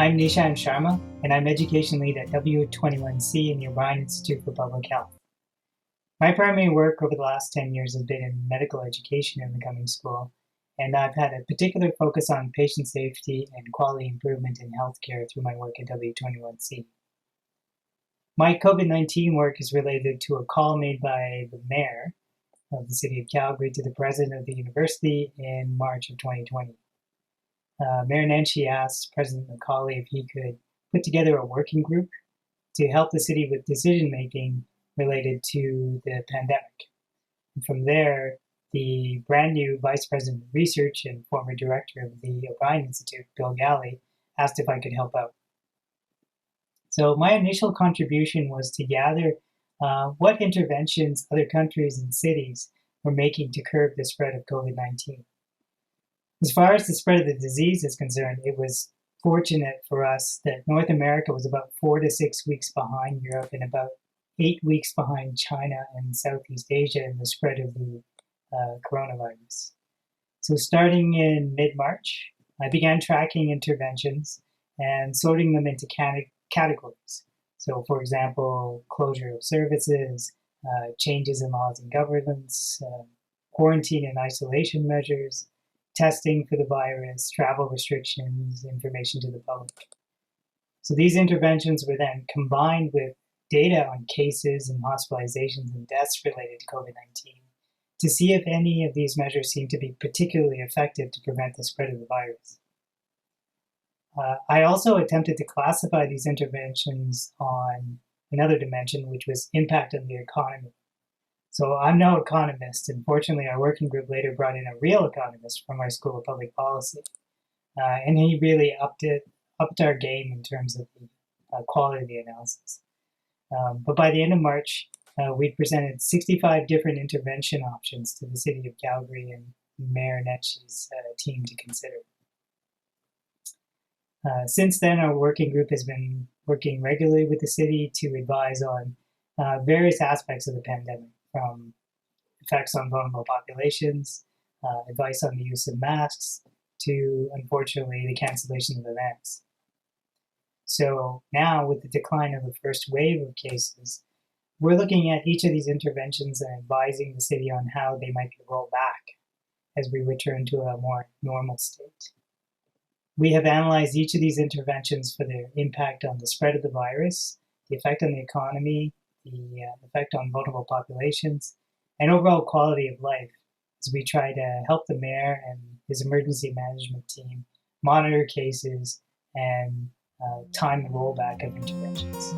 I'm Nishan Sharma, and I'm Education Lead at W21C in the O'Brien Institute for Public Health. My primary work over the last 10 years has been in medical education in the Cummings School, and I've had a particular focus on patient safety and quality improvement in healthcare through my work at W21C. My COVID-19 work is related to a call made by the mayor of the City of Calgary to the president of the university in March of 2020. Mayor Nenshi asked President McCauley if he could put together a working group to help the city with decision-making related to the pandemic. And from there, the brand new Vice President of Research and former Director of the O'Brien Institute, Bill Galley, asked if I could help out. So my initial contribution was to gather what interventions other countries and cities were making to curb the spread of COVID-19. As far as the spread of the disease is concerned, it was fortunate for us that North America was about 4 to 6 weeks behind Europe and about 8 weeks behind China and Southeast Asia in the spread of the coronavirus. So starting in mid-March, I began tracking interventions and sorting them into categories. So for example, closure of services, changes in laws and governance, quarantine and isolation measures, testing for the virus, travel restrictions, information to the public. So these interventions were then combined with data on cases and hospitalizations and deaths related to COVID-19 to see if any of these measures seem to be particularly effective to prevent the spread of the virus. I also attempted to classify these interventions on another dimension, which was impact on the economy. So I'm no economist, and fortunately our working group later brought in a real economist from our School of Public Policy. And he really upped our game in terms of the quality of the analysis. But by the end of March, we presented 65 different intervention options to the City of Calgary and Mayor Nenshi's team to consider. Since then, our working group has been working regularly with the city to advise on various aspects of the pandemic, from effects on vulnerable populations, advice on the use of masks, to, unfortunately, the cancellation of events. So now, with the decline of the first wave of cases, we're looking at each of these interventions and advising the city on how they might be rolled back as we return to a more normal state. We have analyzed each of these interventions for their impact on the spread of the virus, the effect on the economy, the effect on vulnerable populations, and overall quality of life as we try to help the mayor and his emergency management team monitor cases and time the rollback of interventions.